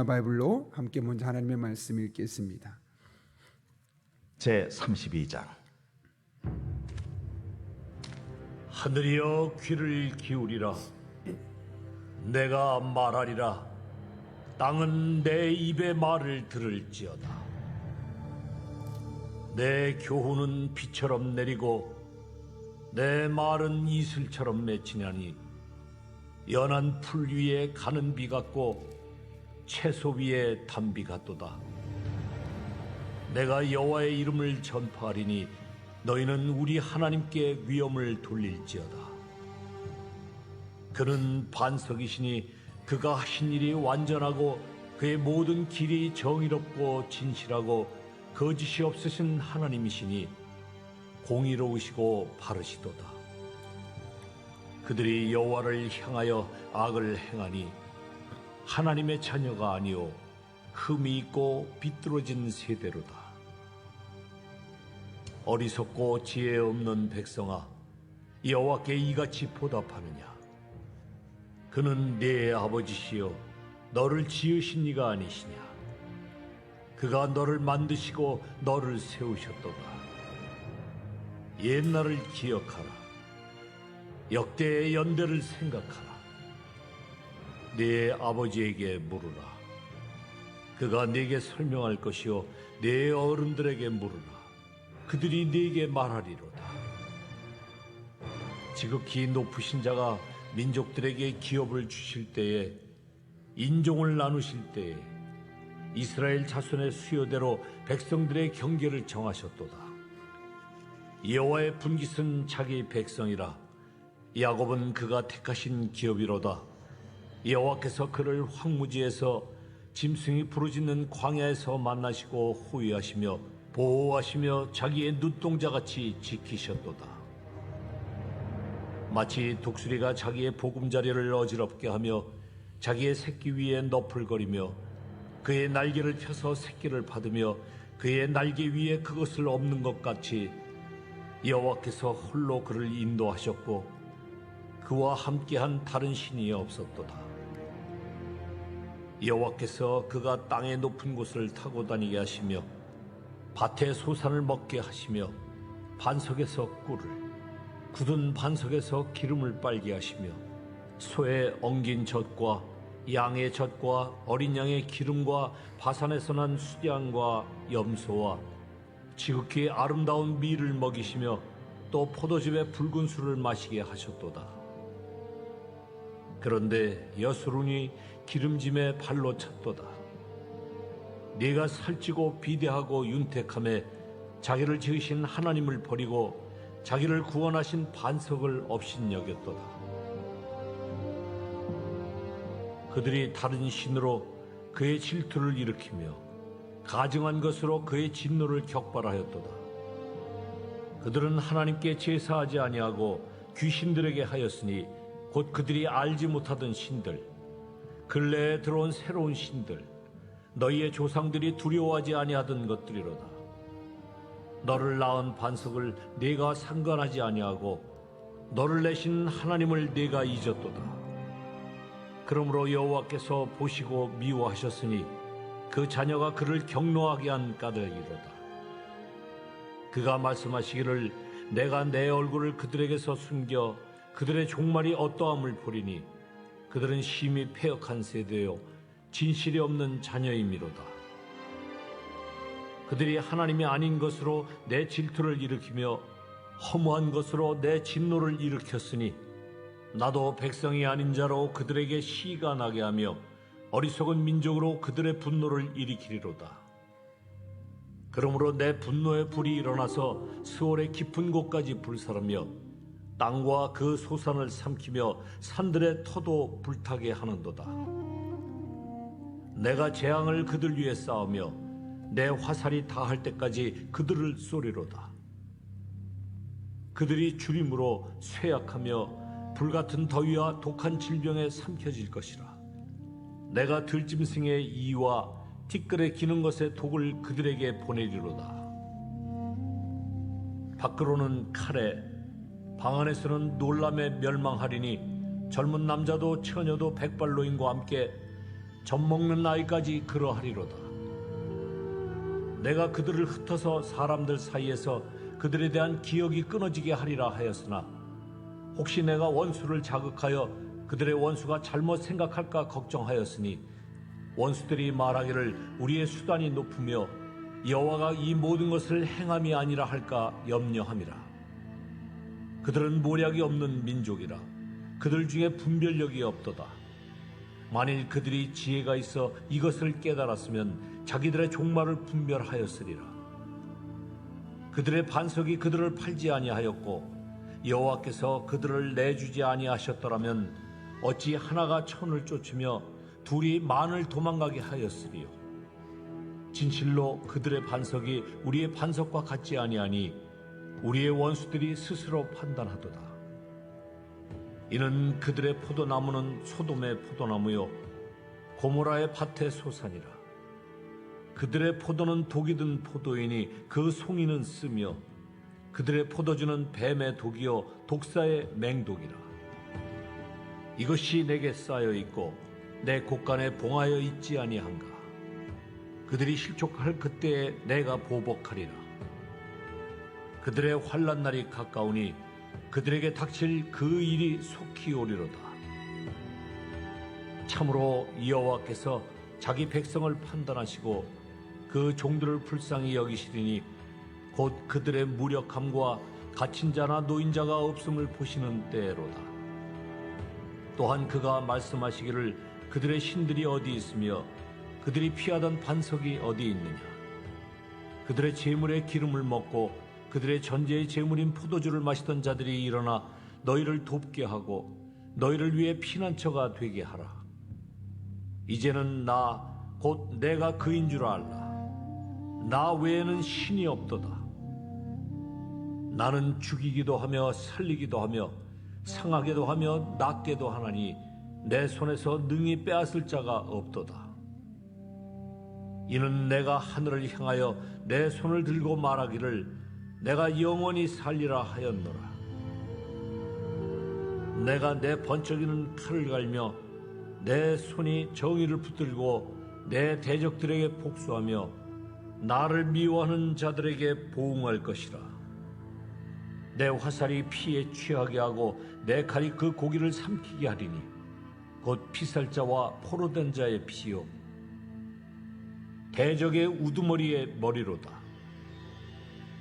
바이블로 함께 먼저 하나님의 말씀 읽겠습니다. 제 32장. 하늘이여 귀를 기울이라. 내가 말하리라. 땅은 내 입의 말을 들을지어다. 내 교훈은 비처럼 내리고 내 말은 이슬처럼 맺히냐니 연한 풀 위에 가는 비 같고 채소 위에 단비 같도다. 내가 여호와의 이름을 전파하리니 너희는 우리 하나님께 위엄을 돌릴지어다. 그는 반석이시니 그가 하신 일이 완전하고 그의 모든 길이 정의롭고 진실하고 거짓이 없으신 하나님이시니 공의로우시고 바르시도다. 그들이 여호와를 향하여 악을 행하니 하나님의 자녀가 아니오 흠이 있고 비뚤어진 세대로다. 어리석고 지혜 없는 백성아, 여호와께 이같이 보답하느냐? 그는 네 아버지시요 너를 지으신 이가 아니시냐? 그가 너를 만드시고 너를 세우셨도다. 옛날을 기억하라. 역대의 연대를 생각하라. 네 아버지에게 물으라. 그가 네게 설명할 것이요 네 어른들에게 물으라. 그들이 네게 말하리로다. 지극히 높으신 자가 민족들에게 기업을 주실 때에, 인종을 나누실 때에 이스라엘 자손의 수요대로 백성들의 경계를 정하셨도다. 여호와의 분깃은 자기 백성이라. 야곱은 그가 택하신 기업이로다. 여호와께서 그를 황무지에서 짐승이 부르짖는 광야에서 만나시고 호위하시며 보호하시며 자기의 눈동자같이 지키셨도다. 마치 독수리가 자기의 보금자리를 어지럽게 하며 자기의 새끼 위에 너풀거리며 그의 날개를 펴서 새끼를 받으며 그의 날개 위에 그것을 엎는 것 같이 여호와께서 홀로 그를 인도하셨고 그와 함께한 다른 신이 없었도다. 여호와께서 그가 땅의 높은 곳을 타고 다니게 하시며 밭의 소산을 먹게 하시며 반석에서 꿀을, 굳은 반석에서 기름을 빨게 하시며 소의 엉긴 젖과 양의 젖과 어린 양의 기름과 바산에서 난 수량과 염소와 지극히 아름다운 밀을 먹이시며 또 포도즙의 붉은 술을 마시게 하셨도다. 그런데 여수론이 기름짐에 발로 찼도다. 네가 살찌고 비대하고 윤택함에 자기를 지으신 하나님을 버리고 자기를 구원하신 반석을 업신여겼도다. 그들이 다른 신으로 그의 질투를 일으키며 가증한 것으로 그의 진노를 격발하였도다. 그들은 하나님께 제사하지 아니하고 귀신들에게 하였으니 곧 그들이 알지 못하던 신들, 근래에 들어온 새로운 신들, 너희의 조상들이 두려워하지 아니하던 것들이로다. 너를 낳은 반석을 네가 상관하지 아니하고 너를 내신 하나님을 네가 잊었도다. 그러므로 여호와께서 보시고 미워하셨으니 그 자녀가 그를 경노하게 한 까닭이로다. 그가 말씀하시기를 내가 내 얼굴을 그들에게서 숨겨 그들의 종말이 어떠함을 보리니 그들은 심히 패역한 세대요 진실이 없는 자녀임이로다. 그들이 하나님이 아닌 것으로 내 질투를 일으키며 허무한 것으로 내 진노를 일으켰으니 나도 백성이 아닌 자로 그들에게 시가 나게 하며 어리석은 민족으로 그들의 분노를 일으키리로다. 그러므로 내 분노의 불이 일어나서 스올의 깊은 곳까지 불사르며 땅과 그 소산을 삼키며 산들의 터도 불타게 하는도다. 내가 재앙을 그들 위에 쌓으며 내 화살이 다할 때까지 그들을 쏘리로다. 그들이 주림으로 쇠약하며 불같은 더위와 독한 질병에 삼켜질 것이라. 내가 들짐승의 이와 티끌에 기는 것의 독을 그들에게 보내리로다. 밖으로는 칼에, 방 안에서는 놀람에 멸망하리니 젊은 남자도 처녀도 백발노인과 함께 젖 먹는 아이까지 그러하리로다. 내가 그들을 흩어서 사람들 사이에서 그들에 대한 기억이 끊어지게 하리라 하였으나 혹시 내가 원수를 자극하여 그들의 원수가 잘못 생각할까 걱정하였으니 원수들이 말하기를 우리의 수단이 높으며 여호와가 이 모든 것을 행함이 아니라 할까 염려함이라. 그들은 모략이 없는 민족이라. 그들 중에 분별력이 없도다. 만일 그들이 지혜가 있어 이것을 깨달았으면 자기들의 종말을 분별하였으리라. 그들의 반석이 그들을 팔지 아니하였고 여호와께서 그들을 내주지 아니하셨더라면 어찌 하나가 천을 쫓으며 둘이 만을 도망가게 하였으리요. 진실로 그들의 반석이 우리의 반석과 같지 아니하니 우리의 원수들이 스스로 판단하도다. 이는 그들의 포도나무는 소돔의 포도나무요 고모라의 밭의 소산이라. 그들의 포도는 독이 든 포도이니 그 송이는 쓰며 그들의 포도주는 뱀의 독이요 독사의 맹독이라. 이것이 내게 쌓여 있고 내 곳간에 봉하여 있지 아니한가. 그들이 실족할 그때에 내가 보복하리라. 그들의 환난 날이 가까우니 그들에게 닥칠 그 일이 속히 오리로다. 참으로 여호와께서 자기 백성을 판단하시고 그 종들을 불쌍히 여기시리니 곧 그들의 무력함과 갇힌 자나 노인자가 없음을 보시는 때로다. 또한 그가 말씀하시기를 그들의 신들이 어디 있으며 그들이 피하던 반석이 어디 있느냐. 그들의 재물의 기름을 먹고 그들의 전제의 재물인 포도주를 마시던 자들이 일어나 너희를 돕게 하고 너희를 위해 피난처가 되게 하라. 이제는 나 곧 내가 그인 줄 알라. 나 외에는 신이 없도다. 나는 죽이기도 하며 살리기도 하며 상하게도 하며 낫게도 하나니 내 손에서 능히 빼앗을 자가 없도다. 이는 내가 하늘을 향하여 내 손을 들고 말하기를 내가 영원히 살리라 하였노라. 내가 내 번쩍이는 칼을 갈며 내 손이 정의를 붙들고 내 대적들에게 복수하며 나를 미워하는 자들에게 보응할 것이라. 내 화살이 피에 취하게 하고 내 칼이 그 고기를 삼키게 하리니 곧 피살자와 포로된 자의 피요 대적의 우두머리의 머리로다.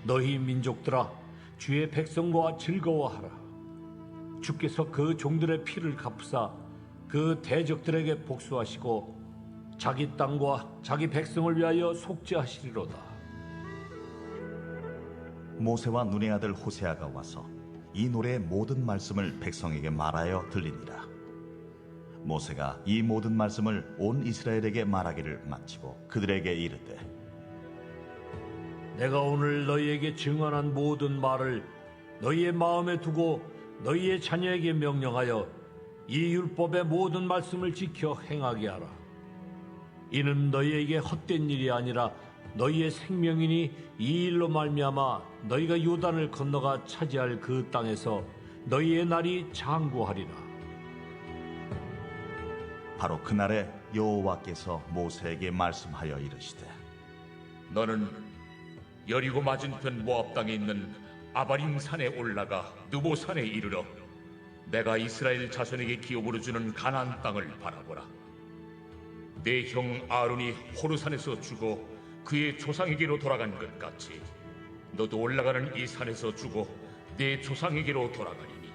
너희 민족들아 주의 백성과 즐거워하라. 주께서 그 종들의 피를 갚으사 그 대적들에게 복수하시고 자기 땅과 자기 백성을 위하여 속죄하시리로다. 모세와 눈의 아들 호세아가 와서 이 노래의 모든 말씀을 백성에게 말하여 들리니라. 모세가 이 모든 말씀을 온 이스라엘에게 말하기를 마치고 그들에게 이르되 내가 오늘 너희에게 증언한 모든 말을 너희의 마음에 두고 너희의 자녀에게 명령하여 이 율법의 모든 말씀을 지켜 행하게 하라. 이는 너희에게 헛된 일이 아니라 너희의 생명이니 이 일로 말미암아 너희가 요단을 건너가 차지할 그 땅에서 너희의 날이 장구하리라. 바로 그날에 여호와께서 모세에게 말씀하여 이르시되 너는 여리고 맞은편 모압 땅에 있는 아바림 산에 올라가 느보 산에 이르러 내가 이스라엘 자손에게 기업으로 주는 가나안 땅을 바라보라. 내 형 아론이 호르산에서 죽어 그의 조상에게로 돌아간 것 같이 너도 올라가는 이 산에서 죽어 내 조상에게로 돌아가리니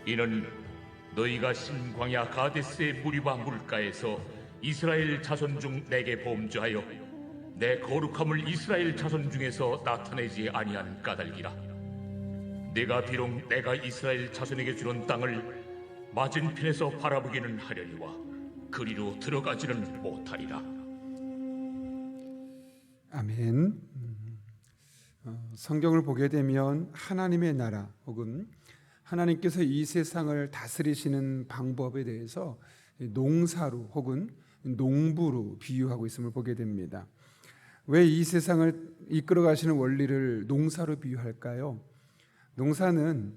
이는 너희가 신광야 가데스의 무리바 물가에서 이스라엘 자손 중 내게 범죄하여 내 거룩함을 이스라엘 자손 중에서 나타내지 아니한 까닭이라. 내가 비록 내가 이스라엘 자손에게 주는 땅을 맞은편에서 바라보기는 하려니와 그리로 들어가지는 못하리라. 아멘. 성경을 보게 되면 하나님의 나라 혹은 하나님께서 이 세상을 다스리시는 방법에 대해서 농사로 혹은 농부로 비유하고 있음을 보게 됩니다. 왜 이 세상을 이끌어 가시는 원리를 농사로 비유할까요? 농사는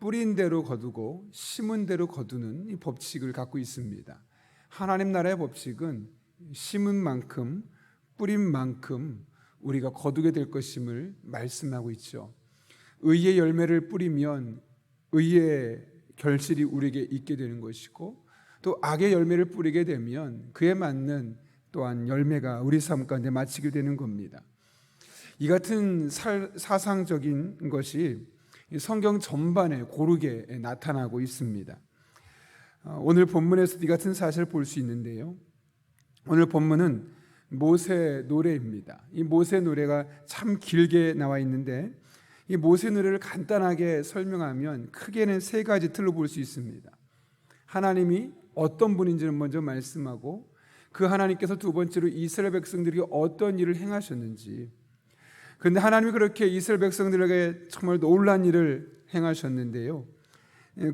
뿌린 대로 거두고 심은 대로 거두는 이 법칙을 갖고 있습니다. 하나님 나라의 법칙은 심은 만큼 뿌린 만큼 우리가 거두게 될 것임을 말씀하고 있죠. 의의 열매를 뿌리면 의의 결실이 우리에게 있게 되는 것이고, 또 악의 열매를 뿌리게 되면 그에 맞는 또한 열매가 우리 삶 가운데 맺히게 되는 겁니다. 이 같은 사상적인 것이 성경 전반에 고르게 나타나고 있습니다. 오늘 본문에서도 이 같은 사실을 볼 수 있는데요. 오늘 본문은 모세 노래입니다. 이 모세 노래가 참 길게 나와 있는데, 이 모세 노래를 간단하게 설명하면 크게는 세 가지 틀로 볼 수 있습니다. 하나님이 어떤 분인지를 먼저 말씀하고, 그 하나님께서 두 번째로 이스라엘 백성들이 어떤 일을 행하셨는지, 그런데 하나님이 그렇게 이스라엘 백성들에게 정말 놀라운 일을 행하셨는데요,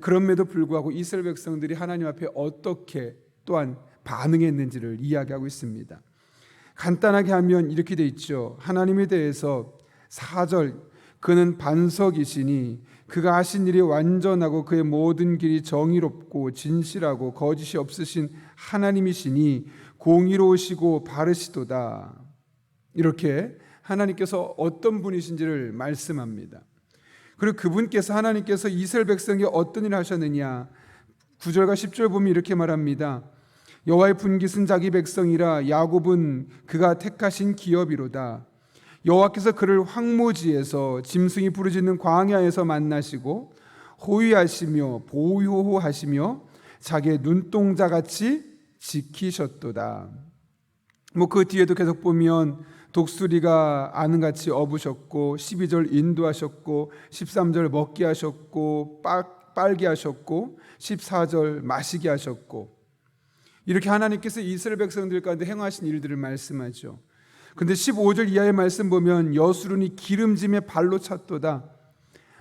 그럼에도 불구하고 이스라엘 백성들이 하나님 앞에 어떻게 또한 반응했는지를 이야기하고 있습니다. 간단하게 하면 이렇게 돼 있죠. 하나님에 대해서 4절, 그는 반석이시니 그가 하신 일이 완전하고 그의 모든 길이 정의롭고 진실하고 거짓이 없으신 하나님이시니 공의로우시고 바르시도다. 이렇게 하나님께서 어떤 분이신지를 말씀합니다. 그리고 그분께서, 하나님께서 이스라엘 백성에게 어떤 일을 하셨느냐, 9절과 10절 보면 이렇게 말합니다. 여호와의 분깃은 자기 백성이라 야곱은 그가 택하신 기업이로다. 여호와께서 그를 황무지에서 짐승이 부르짖는 광야에서 만나시고 호위하시며 보호하시며 자기의 눈동자같이 지키셨도다. 그 뒤에도 계속 보면 독수리가 아는같이 업으셨고, 12절 인도하셨고, 13절 먹게 하셨고, 빨게 하셨고, 14절 마시게 하셨고, 이렇게 하나님께서 이스라엘 백성들 가운데 행하신 일들을 말씀하죠. 근데 15절 이하의 말씀 보면 여수론이 기름짐에 발로 찼도다.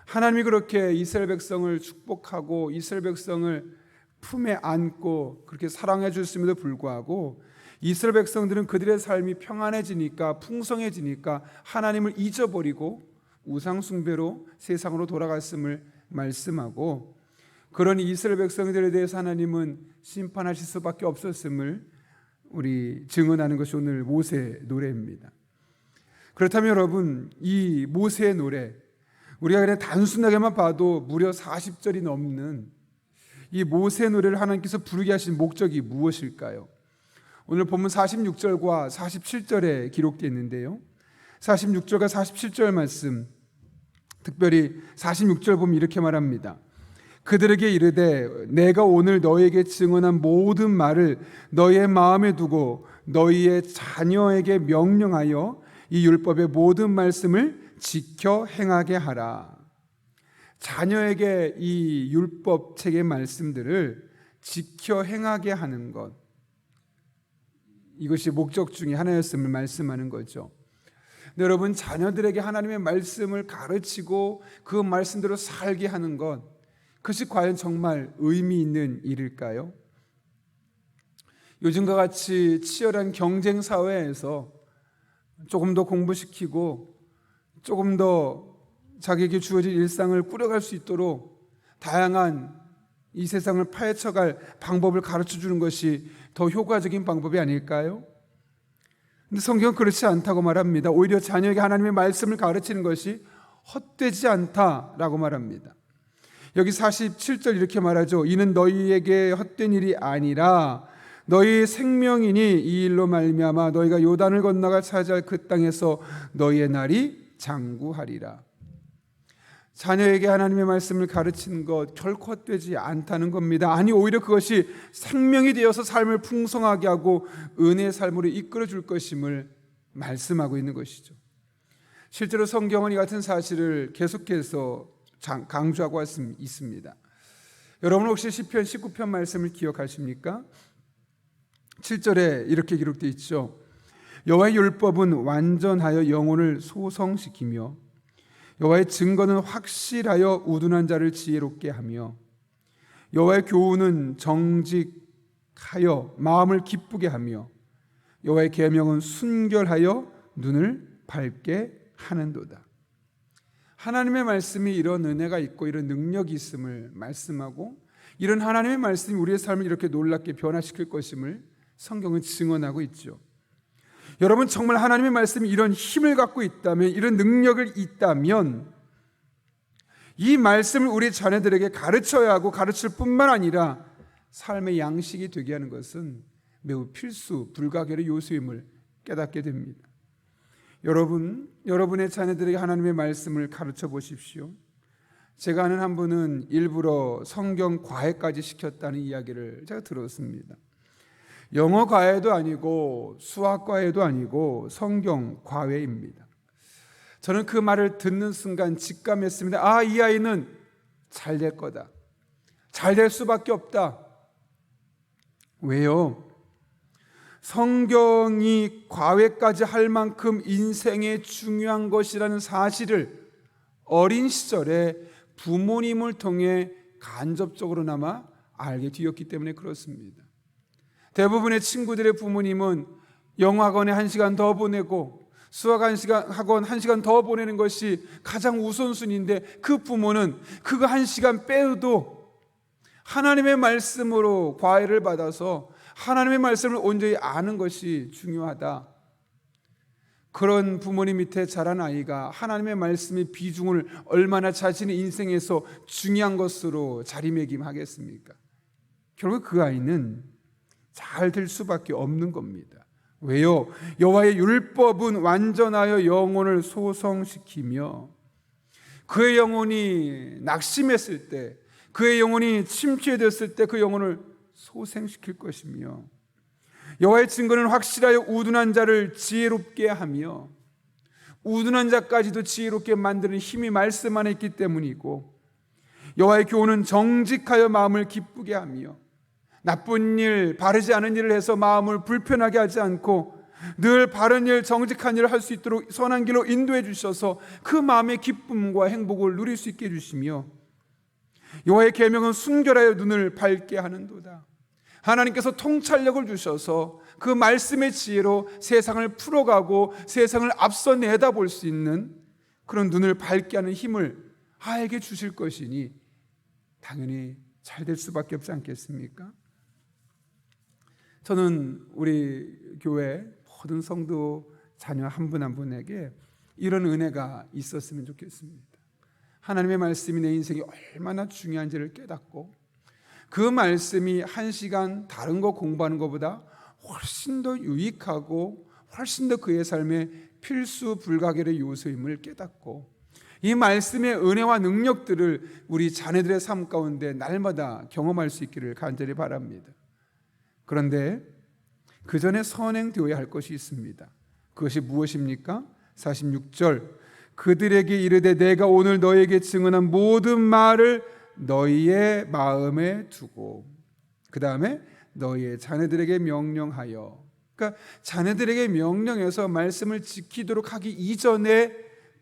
하나님이 그렇게 이스라엘 백성을 축복하고 이스라엘 백성을 품에 안고 그렇게 사랑해 주심에도 불구하고 이스라엘 백성들은 그들의 삶이 평안해지니까, 풍성해지니까 하나님을 잊어버리고 우상 숭배로 세상으로 돌아갔음을 말씀하고, 그런 이스라엘 백성들에 대해서 하나님은 심판하실 수밖에 없었음을 우리 증언하는 것이 오늘 모세 노래입니다. 그렇다면 여러분, 이 모세의 노래, 우리가 그냥 단순하게만 봐도 무려 40절이 넘는 이 모세 노래를 하나님께서 부르게 하신 목적이 무엇일까요? 오늘 본문 46절과 47절에 기록되어 있는데요, 46절과 47절 말씀, 특별히 46절 보면 이렇게 말합니다. 그들에게 이르되 내가 오늘 너에게 증언한 모든 말을 너희의 마음에 두고 너희의 자녀에게 명령하여 이 율법의 모든 말씀을 지켜 행하게 하라. 자녀에게 이 율법 책의 말씀들을 지켜 행하게 하는 것, 이것이 목적 중에 하나였음을 말씀하는 거죠. 여러분, 자녀들에게 하나님의 말씀을 가르치고 그 말씀대로 살게 하는 것, 그것이 과연 정말 의미 있는 일일까요? 요즘과 같이 치열한 경쟁 사회에서 조금 더 공부시키고 조금 더 자기에게 주어진 일상을 꾸려갈 수 있도록 다양한 이 세상을 파헤쳐갈 방법을 가르쳐주는 것이 더 효과적인 방법이 아닐까요? 근데 성경은 그렇지 않다고 말합니다. 오히려 자녀에게 하나님의 말씀을 가르치는 것이 헛되지 않다라고 말합니다. 여기 47절 이렇게 말하죠. 이는 너희에게 헛된 일이 아니라 너희의 생명이니 이 일로 말미암아 너희가 요단을 건너가 차지할 그 땅에서 너희의 날이 장구하리라. 자녀에게 하나님의 말씀을 가르치는 것 결코 헛되지 않다는 겁니다. 아니, 오히려 그것이 생명이 되어서 삶을 풍성하게 하고 은혜의 삶으로 이끌어 줄 것임을 말씀하고 있는 것이죠. 실제로 성경은 이 같은 사실을 계속해서 강조하고 있습니다. 여러분 혹시 시편 19편 말씀을 기억하십니까? 7절에 이렇게 기록되어 있죠. 여호와의 율법은 완전하여 영혼을 소성시키며 여호와의 증거는 확실하여 우둔한 자를 지혜롭게 하며 여호와의 교훈은 정직하여 마음을 기쁘게 하며 여호와의 계명은 순결하여 눈을 밝게 하는도다. 하나님의 말씀이 이런 은혜가 있고 이런 능력이 있음을 말씀하고, 이런 하나님의 말씀이 우리의 삶을 이렇게 놀랍게 변화시킬 것임을 성경은 증언하고 있죠. 여러분, 정말 하나님의 말씀이 이런 힘을 갖고 있다면, 이런 능력을 있다면 이 말씀을 우리 자녀들에게 가르쳐야 하고 가르칠 뿐만 아니라 삶의 양식이 되게 하는 것은 매우 필수 불가결의 요소임을 깨닫게 됩니다. 여러분의 자녀들에게 하나님의 말씀을 가르쳐 보십시오. 제가 아는 한 분은 일부러 성경 과외까지 시켰다는 이야기를 제가 들었습니다. 영어 과외도 아니고 수학 과외도 아니고 성경 과외입니다. 저는 그 말을 듣는 순간 직감했습니다. 이 아이는 잘 될 거다. 잘 될 수밖에 없다. 왜요? 성경이 과외까지 할 만큼 인생에 중요한 것이라는 사실을 어린 시절에 부모님을 통해 간접적으로나마 알게 되었기 때문에 그렇습니다. 대부분의 친구들의 부모님은 영어학원에 1시간 더 보내고 수학 학원 1시간 더 보내는 것이 가장 우선순위인데, 그 부모는 그거 1시간 빼도 하나님의 말씀으로 과외를 받아서 하나님의 말씀을 온전히 아는 것이 중요하다. 그런 부모님 밑에 자란 아이가 하나님의 말씀의 비중을 얼마나 자신의 인생에서 중요한 것으로 자리매김하겠습니까? 결국 그 아이는 잘 될 수밖에 없는 겁니다. 왜요? 여호와의 율법은 완전하여 영혼을 소성시키며 그의 영혼이 낙심했을 때, 그의 영혼이 침체됐을 때 그 영혼을 소생시킬 것이며, 여호와의 증거는 확실하여 우둔한 자를 지혜롭게 하며, 우둔한 자까지도 지혜롭게 만드는 힘이 말씀 안에 있기 때문이고, 여호와의 교훈은 정직하여 마음을 기쁘게 하며, 나쁜 일, 바르지 않은 일을 해서 마음을 불편하게 하지 않고 늘 바른 일, 정직한 일을 할 수 있도록 선한 길로 인도해 주셔서 그 마음의 기쁨과 행복을 누릴 수 있게 해주시며, 여호와의 계명은 순결하여 눈을 밝게 하는도다. 하나님께서 통찰력을 주셔서 그 말씀의 지혜로 세상을 풀어가고 세상을 앞서 내다볼 수 있는 그런 눈을 밝게 하는 힘을 아이에게 주실 것이니 당연히 잘 될 수밖에 없지 않겠습니까? 저는 우리 교회 모든 성도 자녀 한 분 한 분에게 이런 은혜가 있었으면 좋겠습니다. 하나님의 말씀이 내 인생이 얼마나 중요한지를 깨닫고 그 말씀이 1시간 다른 거 공부하는 것보다 훨씬 더 유익하고 훨씬 더 그의 삶의 필수 불가결의 요소임을 깨닫고 이 말씀의 은혜와 능력들을 우리 자녀들의 삶 가운데 날마다 경험할 수 있기를 간절히 바랍니다. 그런데 그 전에 선행되어야 할 것이 있습니다. 그것이 무엇입니까? 46절, 그들에게 이르되 내가 오늘 너에게 증언한 모든 말을 너희의 마음에 두고, 그 다음에 너희의 자녀들에게 명령하여. 그러니까 자녀들에게 명령해서 말씀을 지키도록 하기 이전에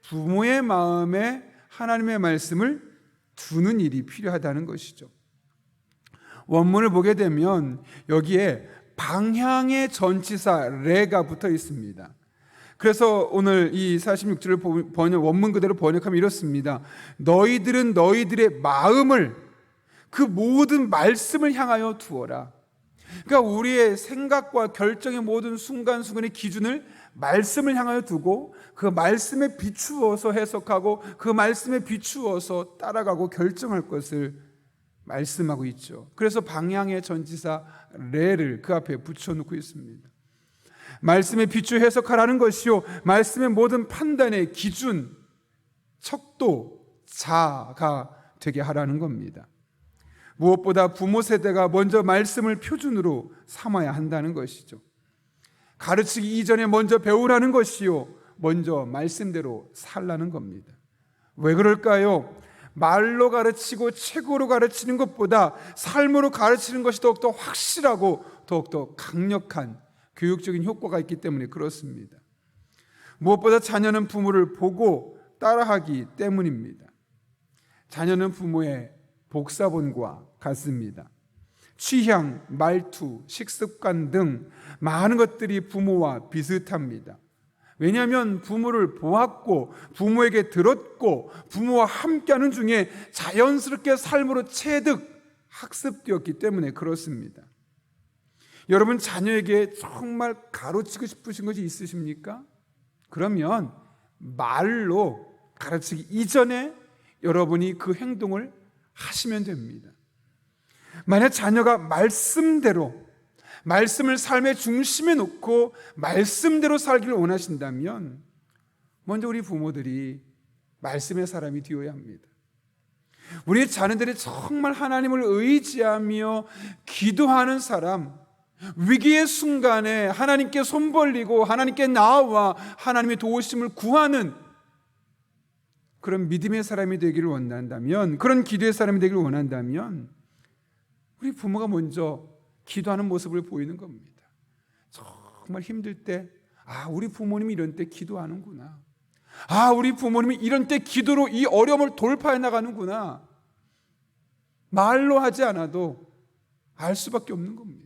부모의 마음에 하나님의 말씀을 두는 일이 필요하다는 것이죠. 원문을 보게 되면 여기에 방향의 전치사 레가 붙어 있습니다. 그래서 오늘 이 46절을 원문 그대로 번역하면 이렇습니다. 너희들은 너희들의 마음을 그 모든 말씀을 향하여 두어라. 그러니까 우리의 생각과 결정의 모든 순간순간의 기준을 말씀을 향하여 두고 그 말씀에 비추어서 해석하고 그 말씀에 비추어서 따라가고 결정할 것을 말씀하고 있죠. 그래서 방향의 전치사 레를 그 앞에 붙여놓고 있습니다. 말씀에 비추어 해석하라는 것이요, 말씀의 모든 판단의 기준, 척도, 자가 되게 하라는 겁니다. 무엇보다 부모 세대가 먼저 말씀을 표준으로 삼아야 한다는 것이죠. 가르치기 이전에 먼저 배우라는 것이요, 먼저 말씀대로 살라는 겁니다. 왜 그럴까요? 말로 가르치고 책으로 가르치는 것보다 삶으로 가르치는 것이 더욱더 확실하고 더욱더 강력한 교육적인 효과가 있기 때문에 그렇습니다. 무엇보다 자녀는 부모를 보고 따라하기 때문입니다. 자녀는 부모의 복사본과 같습니다. 취향, 말투, 식습관 등 많은 것들이 부모와 비슷합니다. 왜냐하면 부모를 보았고 부모에게 들었고 부모와 함께하는 중에 자연스럽게 삶으로 체득, 학습되었기 때문에 그렇습니다. 여러분 자녀에게 정말 가르치고 싶으신 것이 있으십니까? 그러면 말로 가르치기 이전에 여러분이 그 행동을 하시면 됩니다. 만약 자녀가 말씀대로, 말씀을 삶의 중심에 놓고 말씀대로 살기를 원하신다면 먼저 우리 부모들이 말씀의 사람이 되어야 합니다. 우리 자녀들이 정말 하나님을 의지하며 기도하는 사람, 위기의 순간에 하나님께 손 벌리고 하나님께 나아와 하나님의 도우심을 구하는 그런 믿음의 사람이 되기를 원한다면, 그런 기도의 사람이 되기를 원한다면 우리 부모가 먼저 기도하는 모습을 보이는 겁니다. 정말 힘들 때, 우리 부모님이 이런 때 기도하는구나. 우리 부모님이 이런 때 기도로 이 어려움을 돌파해 나가는구나. 말로 하지 않아도 알 수밖에 없는 겁니다.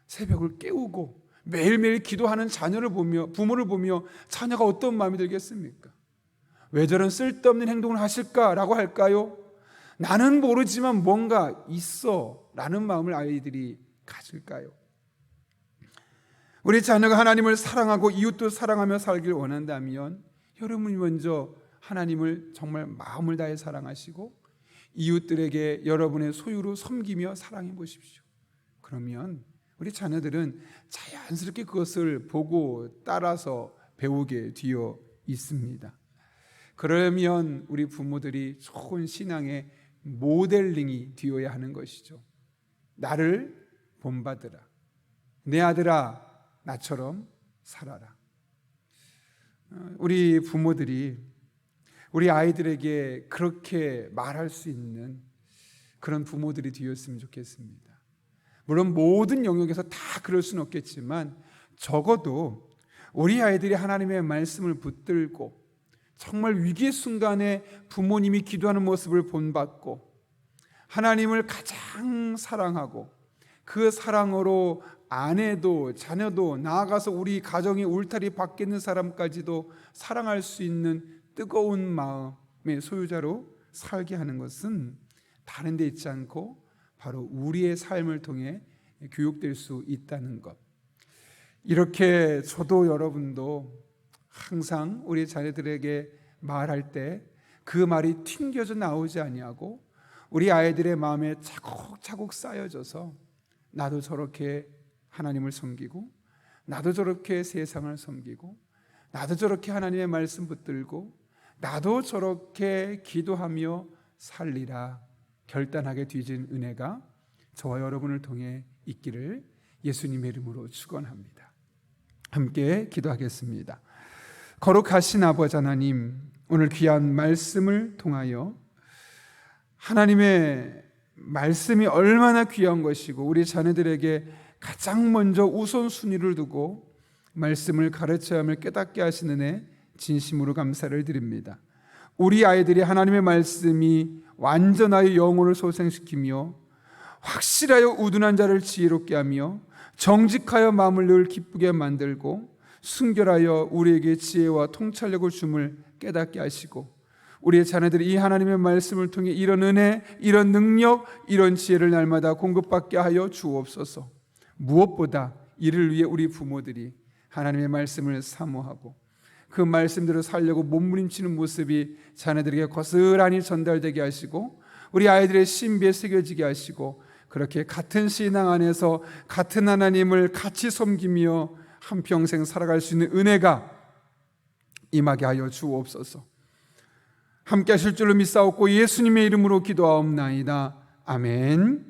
새벽을 깨우고 매일매일 기도하는 자녀를 보며, 부모를 보며 자녀가 어떤 마음이 들겠습니까? 왜 저런 쓸데없는 행동을 하실까라고 할까요? 나는 모르지만 뭔가 있어 라는 마음을 아이들이 가질까요? 우리 자녀가 하나님을 사랑하고 이웃도 사랑하며 살길 원한다면 여러분이 먼저 하나님을 정말 마음을 다해 사랑하시고 이웃들에게 여러분의 소유로 섬기며 사랑해 보십시오. 그러면 우리 자녀들은 자연스럽게 그것을 보고 따라서 배우게 되어 있습니다. 그러면 우리 부모들이 좋은 신앙의 모델링이 되어야 하는 것이죠. 나를 본받으라. 내 아들아, 나처럼 살아라. 우리 부모들이 우리 아이들에게 그렇게 말할 수 있는 그런 부모들이 되었으면 좋겠습니다. 물론 모든 영역에서 다 그럴 수는 없겠지만 적어도 우리 아이들이 하나님의 말씀을 붙들고 정말 위기의 순간에 부모님이 기도하는 모습을 본받고 하나님을 가장 사랑하고 그 사랑으로 아내도 자녀도 나아가서 우리 가정의 울타리 밖에 있는 사람까지도 사랑할 수 있는 뜨거운 마음의 소유자로 살게 하는 것은 다른 데 있지 않고 바로 우리의 삶을 통해 교육될 수 있다는 것. 이렇게 저도 여러분도 항상 우리 자녀들에게 말할 때 그 말이 튕겨져 나오지 아니하고 우리 아이들의 마음에 차곡차곡 쌓여져서 나도 저렇게 하나님을 섬기고 나도 저렇게 세상을 섬기고 나도 저렇게 하나님의 말씀 붙들고 나도 저렇게 기도하며 살리라 결단하게 되어진 은혜가 저와 여러분을 통해 있기를 예수님의 이름으로 축원합니다. 함께 기도하겠습니다. 거룩하신 아버지 하나님, 오늘 귀한 말씀을 통하여 하나님의 말씀이 얼마나 귀한 것이고 우리 자녀들에게 가장 먼저 우선순위를 두고 말씀을 가르쳐야 함을 깨닫게 하시는 애 진심으로 감사를 드립니다. 우리 아이들이 하나님의 말씀이 완전하여 영혼을 소생시키며 확실하여 우둔한 자를 지혜롭게 하며 정직하여 마음을 늘 기쁘게 만들고 순결하여 우리에게 지혜와 통찰력을 줌을 깨닫게 하시고 우리의 자녀들이 이 하나님의 말씀을 통해 이런 은혜, 이런 능력, 이런 지혜를 날마다 공급받게 하여 주옵소서. 무엇보다 이를 위해 우리 부모들이 하나님의 말씀을 사모하고 그 말씀대로 살려고 몸부림치는 모습이 자녀들에게 고스란히 전달되게 하시고 우리 아이들의 신비에 새겨지게 하시고 그렇게 같은 신앙 안에서 같은 하나님을 같이 섬기며 한평생 살아갈 수 있는 은혜가 임하게 하여 주옵소서. 함께 하실 줄로 믿사옵고 예수님의 이름으로 기도하옵나이다. 아멘.